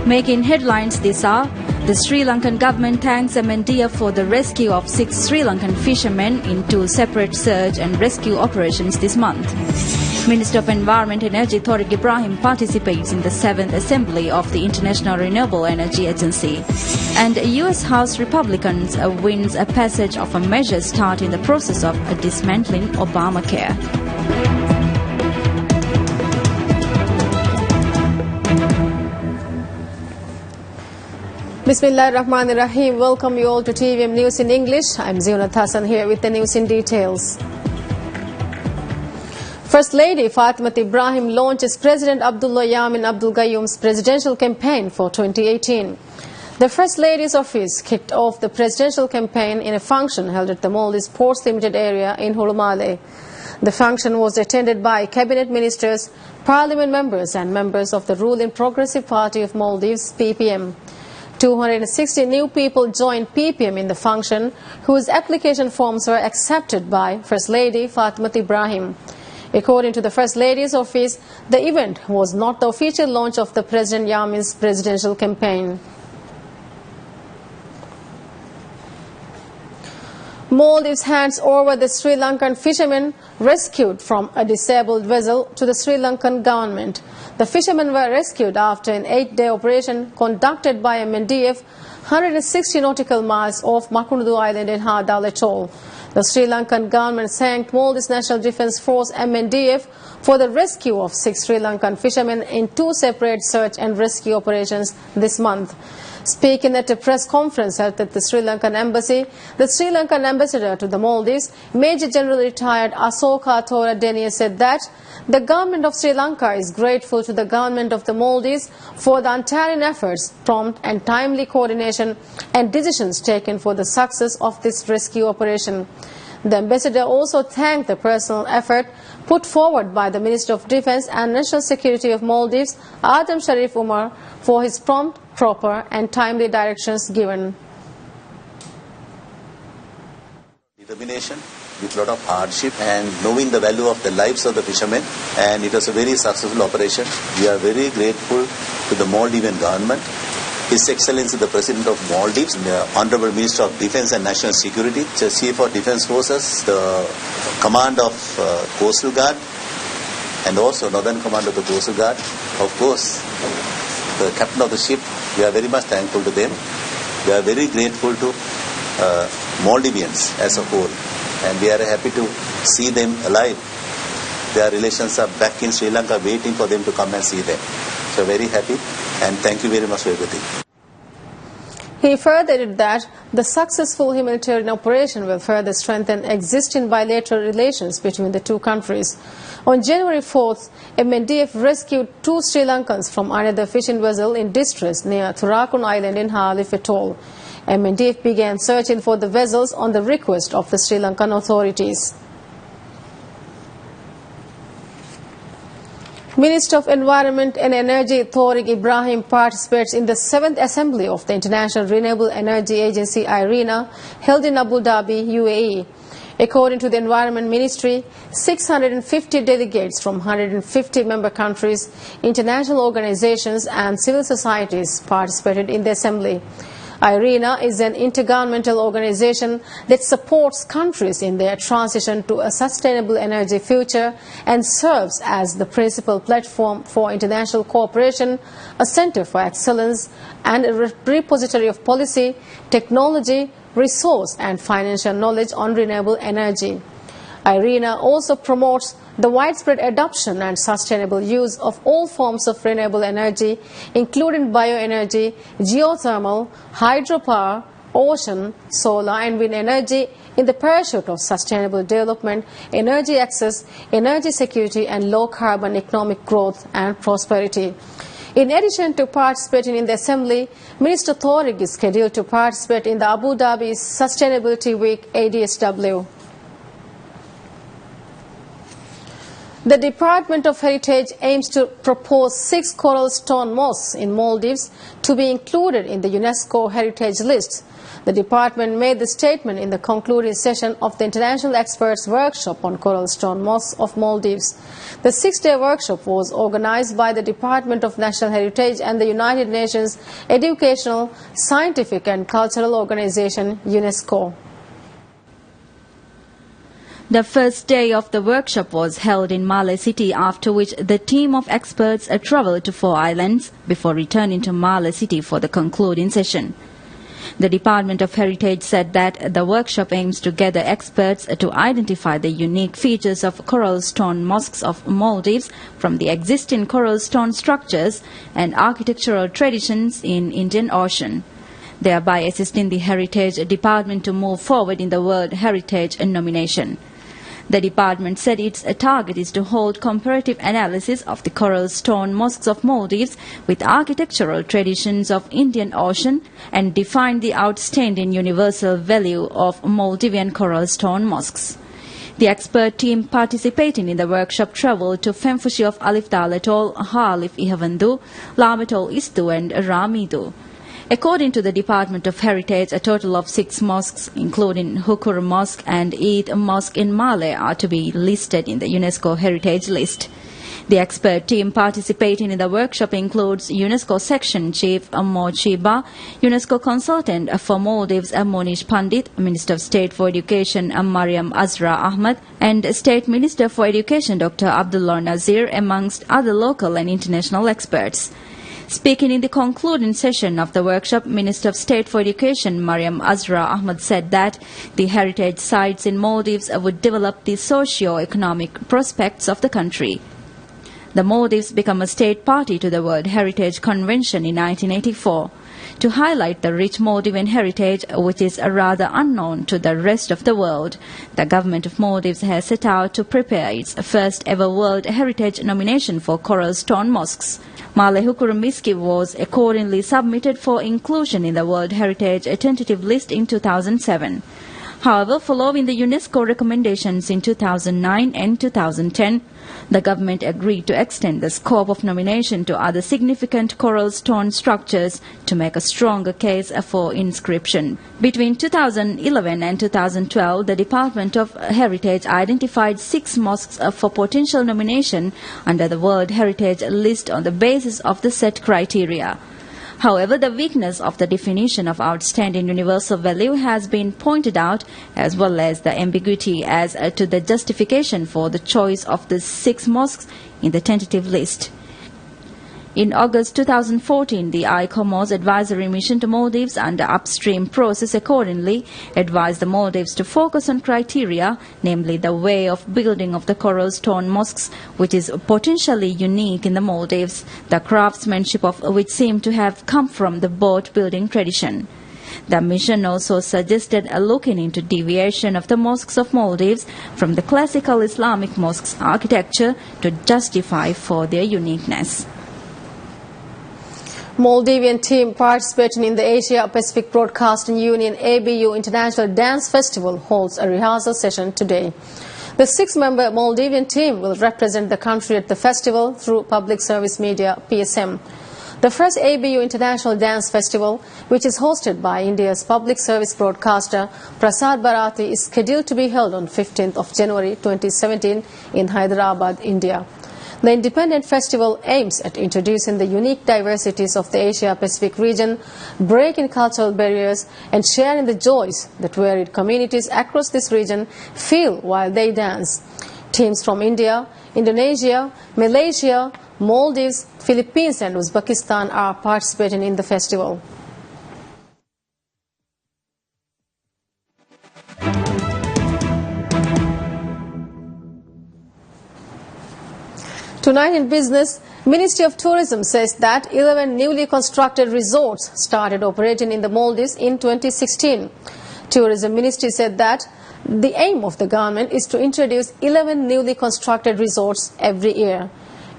Making headlines this hour, the Sri Lankan government thanks MNDF for the rescue of 6 Sri Lankan fishermen in 2 separate search and rescue operations this month. Minister of Environment and Energy Tariq Ibrahim participates in the 7th Assembly of the International Renewable Energy Agency. And US House Republicans wins a passage of a measure starting the process of dismantling Obamacare. Bismillahirrahmanirrahim. Welcome you all to TVM News in English. I'm Zionat Hassan here with the news in details. First Lady Fatimat Ibrahim launches President Abdullah Yamin Abdul Gayoom's presidential campaign for 2018. The First Lady's office kicked off the presidential campaign in a function held at the Maldives Ports Limited area in Hulumale. The function was attended by cabinet ministers, parliament members and members of the ruling Progressive Party of Maldives, PPM. 260 new people joined PPM in the function, whose application forms were accepted by First Lady Fatimat Ibrahim. According to the First Lady's office, the event was not the official launch of the President Yamin's presidential campaign. Maldives hands over the Sri Lankan fishermen rescued from a disabled vessel to the Sri Lankan government. The fishermen were rescued after an 8-day operation conducted by MNDF 160 nautical miles off Makunudu Island in Hardal Atoll. The Sri Lankan government thanked Maldives National Defence Force MNDF for the rescue of 6 Sri Lankan fishermen in 2 separate search and rescue operations this month. Speaking at a press conference held at the Sri Lankan Embassy, the Sri Lankan ambassador to the Maldives, Major General retired Asoka Tora Denia, said that the government of Sri Lanka is grateful to the government of the Maldives for the untiring efforts, prompt and timely coordination and decisions taken for the success of this rescue operation. The ambassador also thanked the personal effort put forward by the Minister of Defence and National Security of Maldives, Adam Sharif Umar, for his prompt, proper and timely directions given. Determination with a lot of hardship and knowing the value of the lives of the fishermen, and it was a very successful operation. We are very grateful to the Maldivian government, His Excellency the President of Maldives, the Honorable Minister of Defence and National Security, the Chief of Defence Forces, the Command of Coastal Guard, and also Northern Command of the Coastal Guard. Of course, the Captain of the ship, we are very much thankful to them. We are very grateful to Maldivians as a whole, and we are happy to see them alive. Their relations are back in Sri Lanka waiting for them to come and see them. So very happy, and thank you very much for everything. He further added that the successful humanitarian operation will further strengthen existing bilateral relations between the two countries. On January 4th, MNDF rescued 2 Sri Lankans from another fishing vessel in distress near Thurakun Island in Halif Atoll. MNDF began searching for the vessels on the request of the Sri Lankan authorities. Minister of Environment and Energy Tariq Ibrahim participates in the 7th Assembly of the International Renewable Energy Agency IRENA held in Abu Dhabi, UAE. According to the Environment Ministry, 650 delegates from 150 member countries, international organizations and civil societies participated in the assembly. IRENA is an intergovernmental organization that supports countries in their transition to a sustainable energy future and serves as the principal platform for international cooperation, a center for excellence and a repository of policy, technology, resource and financial knowledge on renewable energy. IRENA also promotes the widespread adoption and sustainable use of all forms of renewable energy, including bioenergy, geothermal, hydropower, ocean, solar and wind energy in the pursuit of sustainable development, energy access, energy security and low-carbon economic growth and prosperity. In addition to participating in the Assembly, Minister Tariq is scheduled to participate in the Abu Dhabi Sustainability Week ADSW. The Department of Heritage aims to propose 6 coral stone mosques in Maldives to be included in the UNESCO Heritage List. The department made the statement in the concluding session of the International Experts Workshop on Coral Stone Mosques of Maldives. The 6-day workshop was organized by the Department of National Heritage and the United Nations Educational, Scientific and Cultural Organization, UNESCO. The first day of the workshop was held in Malé City, after which the team of experts travelled to 4 islands before returning to Malé City for the concluding session. The Department of Heritage said that the workshop aims to gather experts to identify the unique features of coral stone mosques of Maldives from the existing coral stone structures and architectural traditions in Indian Ocean, thereby assisting the Heritage Department to move forward in the World Heritage nomination. The department said its target is to hold comparative analysis of the coral stone mosques of Maldives with architectural traditions of Indian Ocean and define the outstanding universal value of Maldivian coral stone mosques. The expert team participating in the workshop travelled to Femfushi of Alif Dal Atoll, Halif Ihavandu, Lametol Istu and Ramidu. According to the Department of Heritage, a total of 6 mosques, including Hukur Mosque and Eid Mosque in Malé, are to be listed in the UNESCO Heritage List. The expert team participating in the workshop includes UNESCO Section Chief Mochiba, UNESCO Consultant for Maldives Monish Pandit, Minister of State for Education Mariam Azra Ahmad, and State Minister for Education Dr. Abdullah Nazir, amongst other local and international experts. Speaking in the concluding session of the workshop, Minister of State for Education Mariam Azra Ahmad said that the heritage sites in Maldives would develop the socio-economic prospects of the country. The Maldives became a state party to the World Heritage Convention in 1984. To highlight the rich Maldivian heritage, which is rather unknown to the rest of the world, the government of Maldives has set out to prepare its first ever World Heritage nomination for coral stone mosques. Malé Hukur Miski was accordingly submitted for inclusion in the World Heritage tentative list in 2007. However, following the UNESCO recommendations in 2009 and 2010, the government agreed to extend the scope of nomination to other significant coral stone structures to make a stronger case for inscription. Between 2011 and 2012, the Department of Heritage identified 6 mosques for potential nomination under the World Heritage List on the basis of the set criteria. However, the weakness of the definition of outstanding universal value has been pointed out, as well as the ambiguity as to the justification for the choice of the 6 mosques in the tentative list. In August 2014, the ICOMOS advisory mission to Maldives under upstream process accordingly advised the Maldives to focus on criteria, namely the way of building of the coral stone mosques, which is potentially unique in the Maldives, the craftsmanship of which seemed to have come from the boat building tradition. The mission also suggested a looking into deviation of the mosques of Maldives from the classical Islamic mosques architecture to justify for their uniqueness. Maldivian team participating in the Asia Pacific Broadcasting Union ABU International Dance Festival holds a rehearsal session today. The 6-member Maldivian team will represent the country at the festival through Public Service Media (PSM). The first ABU International Dance Festival, which is hosted by India's public service broadcaster Prasar Bharati, is scheduled to be held on 15th of January 2017 in Hyderabad, India. The independent festival aims at introducing the unique diversities of the Asia-Pacific region, breaking cultural barriers, and sharing the joys that varied communities across this region feel while they dance. Teams from India, Indonesia, Malaysia, Maldives, Philippines and Uzbekistan are participating in the festival. Tonight in business, Ministry of Tourism says that 11 newly constructed resorts started operating in the Maldives in 2016. Tourism Ministry said that the aim of the government is to introduce 11 newly constructed resorts every year.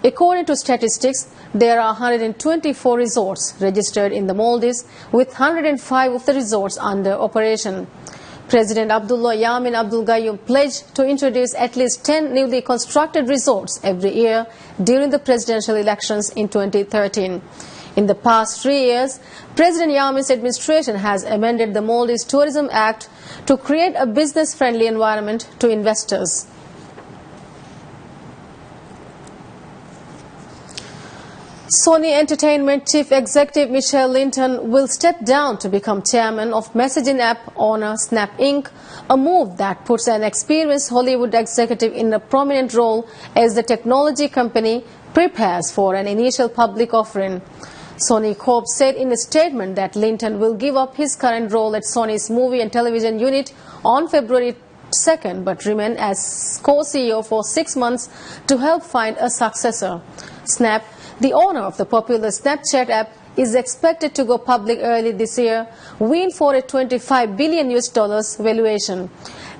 According to statistics, there are 124 resorts registered in the Maldives, with 105 of the resorts under operation. President Abdullah Yamin Abdul Gayoom pledged to introduce at least 10 newly constructed resorts every year during the presidential elections in 2013. In the past 3 years, President Yamin's administration has amended the Maldives Tourism Act to create a business-friendly environment to investors. Sony Entertainment Chief Executive Michelle Linton will step down to become chairman of messaging app owner Snap Inc., a move that puts an experienced Hollywood executive in a prominent role as the technology company prepares for an initial public offering. Sony Corp said in a statement that Linton will give up his current role at Sony's movie and television unit on February 2nd, but remain as co-CEO for 6 months to help find a successor. Snap, the owner of the popular Snapchat app, is expected to go public early this year, weighing for a $25 billion valuation.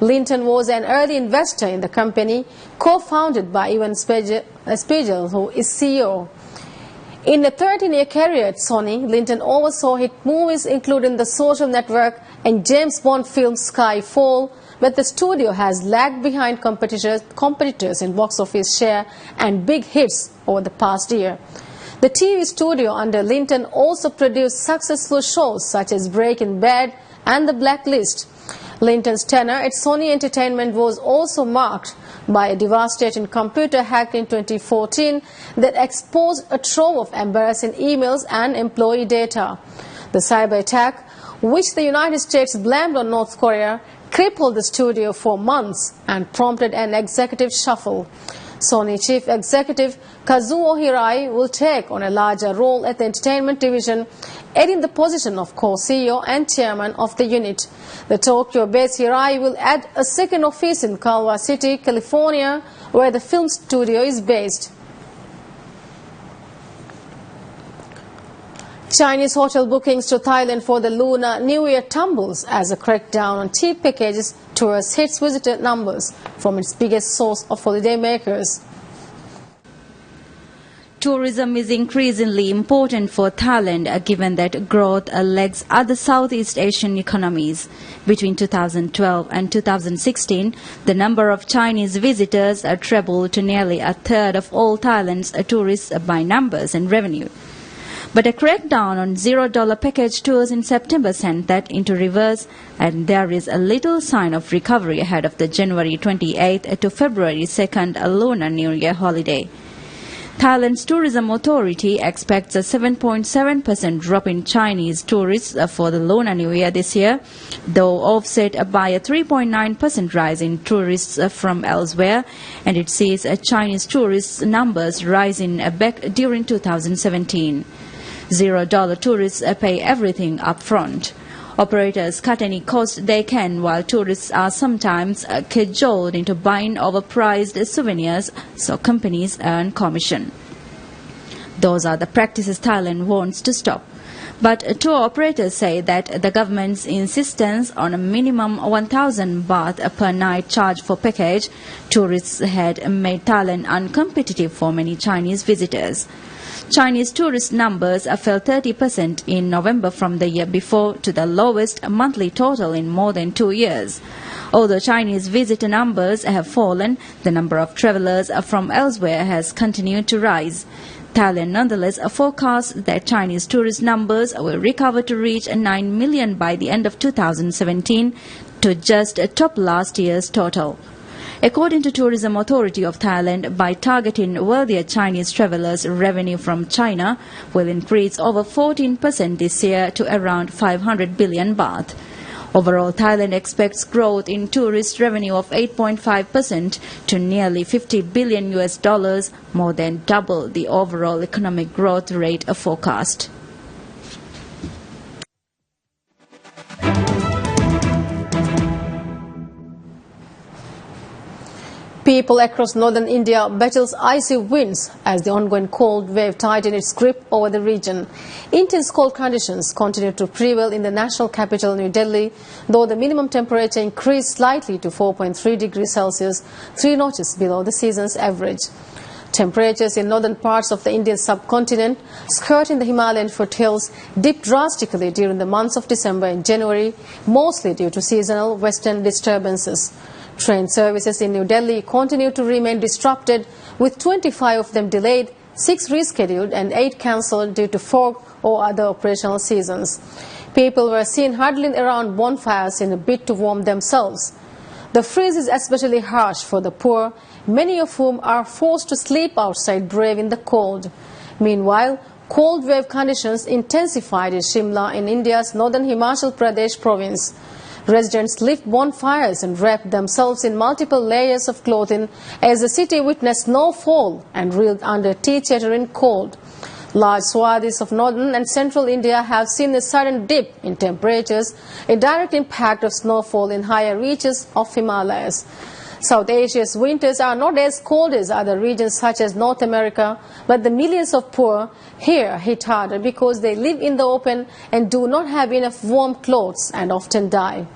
Linton was an early investor in the company, co-founded by Ivan Spiegel, who is CEO. In a 13-year career at Sony, Linton oversaw hit movies including The Social Network and James Bond film Skyfall, but the studio has lagged behind competitors in box office share and big hits over the past year. The TV studio under Linton also produced successful shows such as Breaking Bad and The Blacklist. Linton's tenure at Sony Entertainment was also marked by a devastating computer hack in 2014 that exposed a trove of embarrassing emails and employee data. The cyber attack, which the United States blamed on North Korea, crippled the studio for months and prompted an executive shuffle. Sony Chief Executive Kazuo Hirai will take on a larger role at the entertainment division, adding the position of co-CEO and chairman of the unit. The Tokyo-based Hirai will add a second office in Culver City, California, where the film studio is based. Chinese hotel bookings to Thailand for the Lunar New Year tumbles as a crackdown on cheap packages tours hits visitor numbers from its biggest source of holiday makers. Tourism is increasingly important for Thailand, given that growth lags other Southeast Asian economies. Between 2012 and 2016, the number of Chinese visitors trebled to nearly a third of all Thailand's tourists by numbers and revenue. But a crackdown on $0 package tours in September sent that into reverse, and there is a little sign of recovery ahead of the January 28th to February 2nd Lunar New Year holiday. Thailand's Tourism Authority expects a 7.7% drop in Chinese tourists for the Lunar New Year this year, though offset by a 3.9% rise in tourists from elsewhere, and it sees Chinese tourists' numbers rising back during 2017. $0 tourists pay everything up front. Operators cut any cost they can, while tourists are sometimes cajoled into buying overpriced souvenirs, so companies earn commission. Those are the practices Thailand wants to stop. But tour operators say that the government's insistence on a minimum 1,000 baht per night charge for package tourists had made Thailand uncompetitive for many Chinese visitors. Chinese tourist numbers fell 30% in November from the year before to the lowest monthly total in more than 2 years. Although Chinese visitor numbers have fallen, the number of travelers from elsewhere has continued to rise. Thailand nonetheless forecasts that Chinese tourist numbers will recover to reach 9 million by the end of 2017 to just top last year's total. According to Tourism Authority of Thailand, by targeting wealthier Chinese travelers, revenue from China will increase over 14% this year to around 500 billion baht. Overall, Thailand expects growth in tourist revenue of 8.5% to nearly $50 billion, more than double the overall economic growth rate forecast. People across northern India battles icy winds as the ongoing cold wave tightened its grip over the region. Intense cold conditions continue to prevail in the national capital, New Delhi, though the minimum temperature increased slightly to 4.3 degrees Celsius, 3 notches below the season's average. Temperatures in northern parts of the Indian subcontinent, skirting the Himalayan foothills, dipped drastically during the months of December and January, mostly due to seasonal western disturbances. Train services in New Delhi continue to remain disrupted, with 25 of them delayed, 6 rescheduled and 8 cancelled due to fog or other operational seasons. People were seen huddling around bonfires in a bid to warm themselves. The freeze is especially harsh for the poor, many of whom are forced to sleep outside braving the cold. Meanwhile, cold wave conditions intensified in Shimla in India's northern Himachal Pradesh province. Residents lit bonfires and wrapped themselves in multiple layers of clothing as the city witnessed snowfall and reeled under teeth-chattering cold. Large swaths of northern and central India have seen a sudden dip in temperatures, a direct impact of snowfall in higher reaches of Himalayas. South Asia's winters are not as cold as other regions such as North America, but the millions of poor here hit harder because they live in the open and do not have enough warm clothes and often die.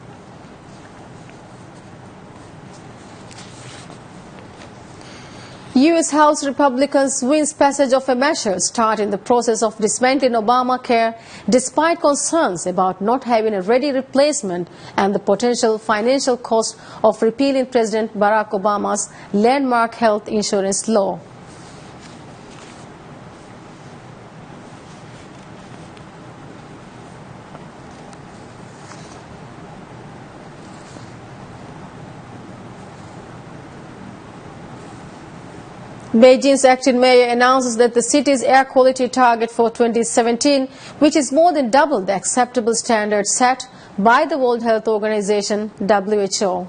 U.S. House Republicans wins passage of a measure starting the process of dismantling Obamacare despite concerns about not having a ready replacement and the potential financial cost of repealing President Barack Obama's landmark health insurance law. Beijing's acting mayor announces that the city's air quality target for 2017, which is more than double the acceptable standard set by the World Health Organization, WHO.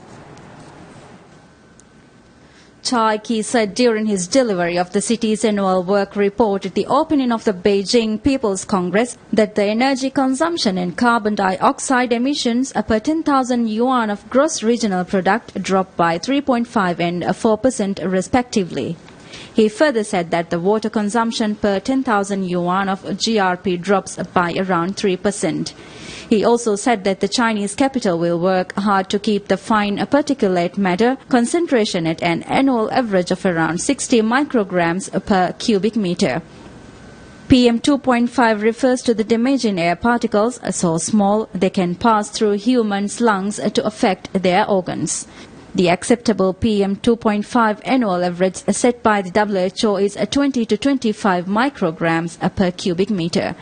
Chai Ki said during his delivery of the city's annual work report at the opening of the Beijing People's Congress that the energy consumption and carbon dioxide emissions per 10,000 yuan of gross regional product dropped by 3.5 and 4% respectively. He further said that the water consumption per 10,000 yuan of GRP drops by around 3%. He also said that the Chinese capital will work hard to keep the fine particulate matter concentration at an annual average of around 60 micrograms per cubic meter. PM 2.5 refers to the damaging air particles so small they can pass through humans' lungs to affect their organs. The acceptable PM 2.5 annual average set by the WHO is 20 to 25 micrograms per cubic meter.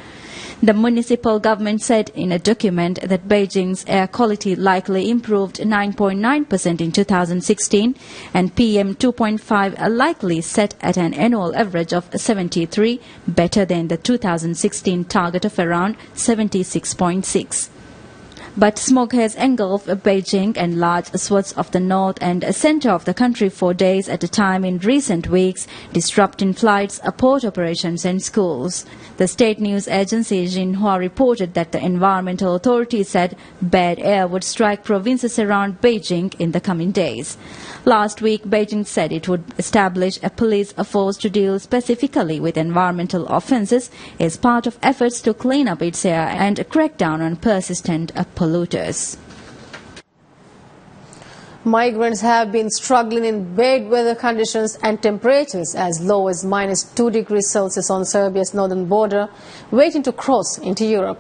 The municipal government said in a document that Beijing's air quality likely improved 9.9% in 2016 and PM 2.5 likely set at an annual average of 73, better than the 2016 target of around 76.6. But smoke has engulfed Beijing and large swaths of the north and center of the country for days at a time in recent weeks, disrupting flights, port operations and schools. The state news agency Xinhua reported that the environmental authorities said bad air would strike provinces around Beijing in the coming days. Last week, Beijing said it would establish a police force to deal specifically with environmental offences as part of efforts to clean up its air and crack down on persistent polluters. Migrants have been struggling in bad weather conditions and temperatures as low as -2 degrees Celsius on Serbia's northern border, waiting to cross into Europe.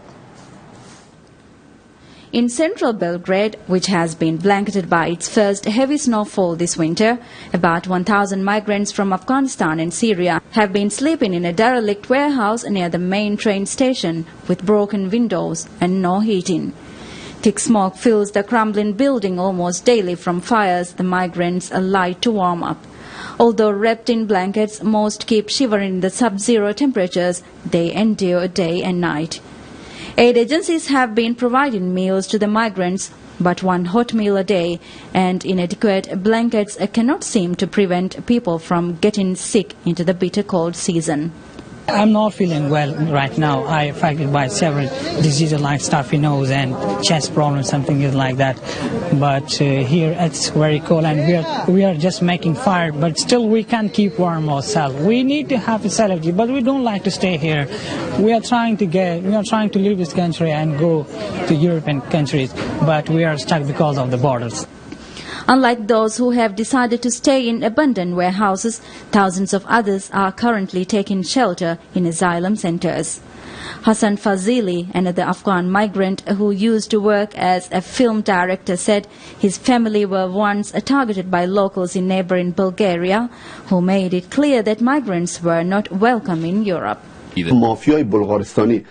In central Belgrade, which has been blanketed by its first heavy snowfall this winter, about 1,000 migrants from Afghanistan and Syria have been sleeping in a derelict warehouse near the main train station with broken windows and no heating. Thick smoke fills the crumbling building almost daily from fires the migrants light to warm up. Although wrapped in blankets, most keep shivering in the sub-zero temperatures they endure day and night. Aid agencies have been providing meals to the migrants, but one hot meal a day and inadequate blankets cannot seem to prevent people from getting sick into the bitter cold season. I'm not feeling well right now. I'm affected by several diseases like stuffy nose and chest problems, something like that. But here it's very cold and we are just making fire, but still we can't keep warm ourselves. We need to have a facility, but we don't like to stay here. We are trying to leave this country and go to European countries, but we are stuck because of the borders. Unlike those who have decided to stay in abandoned warehouses, thousands of others are currently taking shelter in asylum centers. Hassan Fazili, another Afghan migrant who used to work as a film director, said his family were once targeted by locals in neighboring Bulgaria, who made it clear that migrants were not welcome in Europe.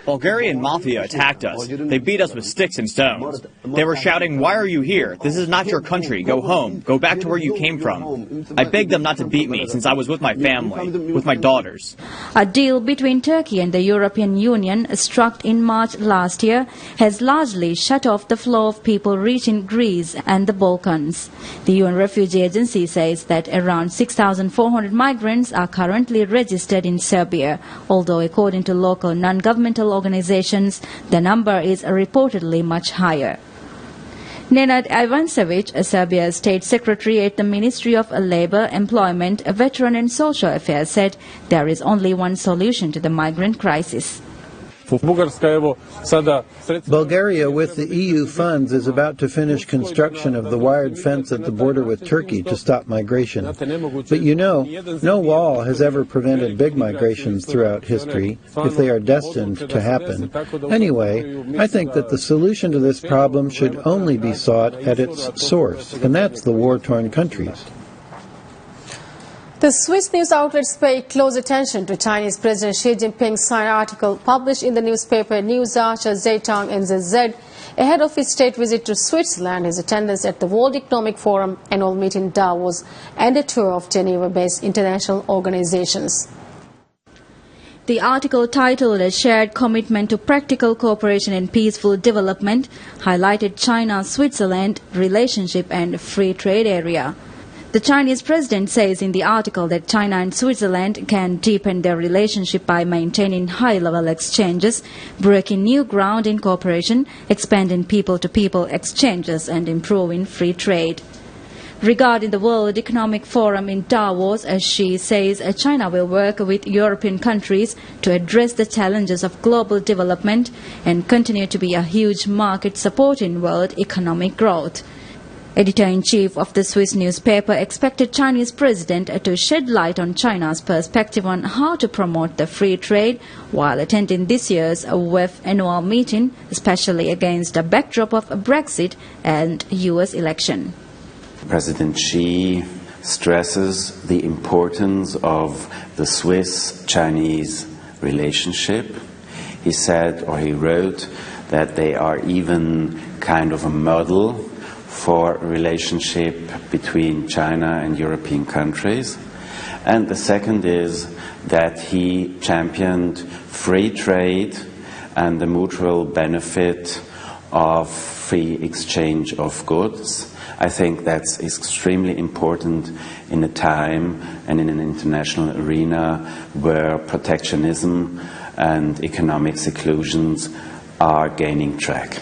Bulgarian mafia attacked us. They beat us with sticks and stones. They were shouting, "Why are you here? This is not your country. Go home. Go back to where you came from." I begged them not to beat me since I was with my family, with my daughters. A deal between Turkey and the European Union, struck in March last year, has largely shut off the flow of people reaching Greece and the Balkans. The UN Refugee Agency says that around 6,400 migrants are currently registered in Serbia, although according to local non-governmental organizations, the number is reportedly much higher. Nenad Ivancevic, Serbia's state secretary at the Ministry of Labour, Employment, Veteran and Social Affairs, said there is only one solution to the migrant crisis. Bulgaria, with the EU funds, is about to finish construction of the wired fence at the border with Turkey to stop migration. But you know, no wall has ever prevented big migrations throughout history, if they are destined to happen. Anyway, I think that the solution to this problem should only be sought at its source, and that's the war-torn countries. The Swiss news outlets pay close attention to Chinese President Xi Jinping's signed article published in the newspaper Newsarcher Zeitung NZZ ahead of his state visit to Switzerland, his attendance at the World Economic Forum annual meeting in Davos, and a tour of Geneva-based international organizations. The article, titled "A Shared Commitment to Practical Cooperation and Peaceful Development," highlighted China-Switzerland relationship and free trade area. The Chinese president says in the article that China and Switzerland can deepen their relationship by maintaining high-level exchanges, breaking new ground in cooperation, expanding people-to-people exchanges, and improving free trade. Regarding the World Economic Forum in Davos, Xi says China will work with European countries to address the challenges of global development and continue to be a huge market supporting world economic growth. Editor-in-chief of the Swiss newspaper expected Chinese president to shed light on China's perspective on how to promote the free trade while attending this year's WEF annual meeting, especially against a backdrop of Brexit and US election. President Xi stresses the importance of the Swiss-Chinese relationship. He said, or he wrote, that they are even kind of a model for a relationship between China and European countries. And the second is that he championed free trade and the mutual benefit of free exchange of goods. I think that's extremely important in a time and in an international arena where protectionism and economic seclusions are gaining track.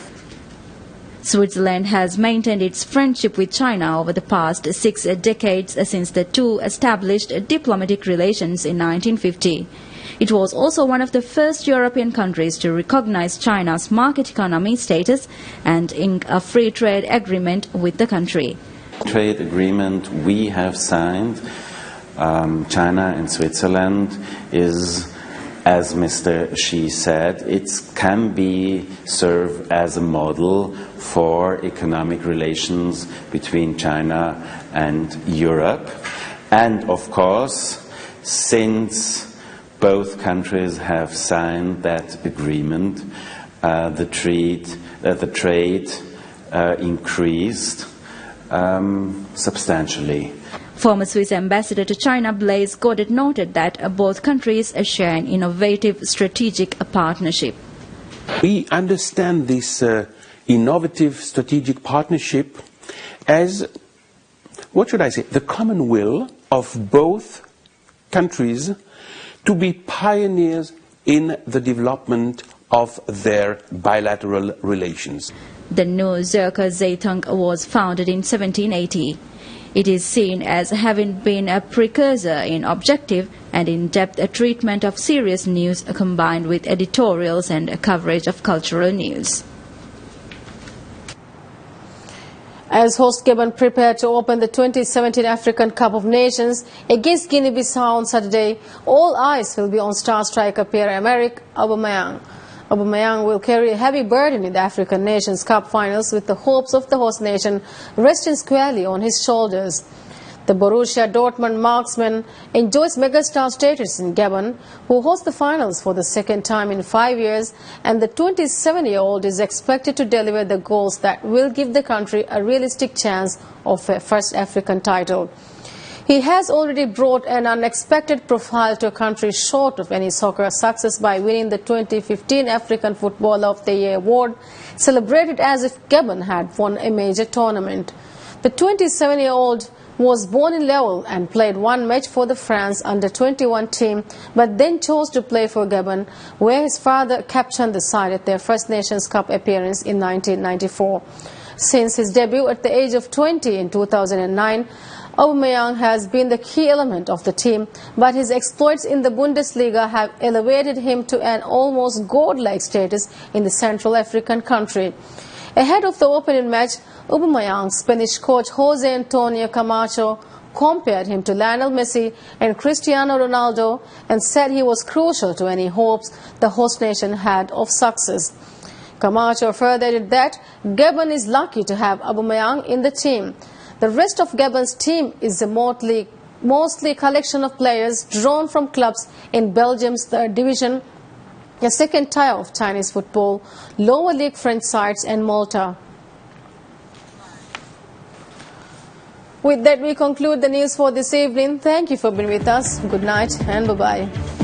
Switzerland has maintained its friendship with China over the past 6 decades since the two established diplomatic relations in 1950. It was also one of the first European countries to recognize China's market economy status and ink a free trade agreement with the country. Trade agreement we have signed, China and Switzerland, is, as Mr. Xi said, it can be served as a model for economic relations between China and Europe. And of course, since both countries have signed that agreement, the trade increased substantially. Former Swiss ambassador to China Blaise Godet noted that both countries share an innovative strategic partnership. We understand this innovative strategic partnership as, what should I say, the common will of both countries to be pioneers in the development of their bilateral relations. The Newsarcher Zeitung was founded in 1780. It is seen as having been a precursor in objective and in-depth treatment of serious news combined with editorials and coverage of cultural news. As host Gabon prepared to open the 2017 African Cup of Nations against Guinea-Bissau on Saturday, all eyes will be on star striker Pierre-Emerick Aubameyang. Aubameyang will carry a heavy burden in the African Nations Cup finals, with the hopes of the host nation resting squarely on his shoulders. The Borussia Dortmund marksman enjoys megastar status in Gabon, who hosts the finals for the second time in 5 years, and the 27-year-old is expected to deliver the goals that will give the country a realistic chance of a first African title. He has already brought an unexpected profile to a country short of any soccer success by winning the 2015 African Footballer of the Year award, celebrated as if Gabon had won a major tournament. The 27-year-old was born in Lowell and played one match for the France under-21 team, but then chose to play for Gabon, where his father captained the side at their first Nations Cup appearance in 1994. Since his debut at the age of 20 in 2009, Aubameyang has been the key element of the team, but his exploits in the Bundesliga have elevated him to an almost god-like status in the Central African country. Ahead of the opening match, Aubameyang's Spanish coach Jose Antonio Camacho compared him to Lionel Messi and Cristiano Ronaldo and said he was crucial to any hopes the host nation had of success. Camacho further added that Gabon is lucky to have Aubameyang in the team. The rest of Gabon's team is a mostly a collection of players drawn from clubs in Belgium's third division, a second tier of Chinese football, lower league French sides and Malta. With that, we conclude the news for this evening. Thank you for being with us. Good night and bye-bye.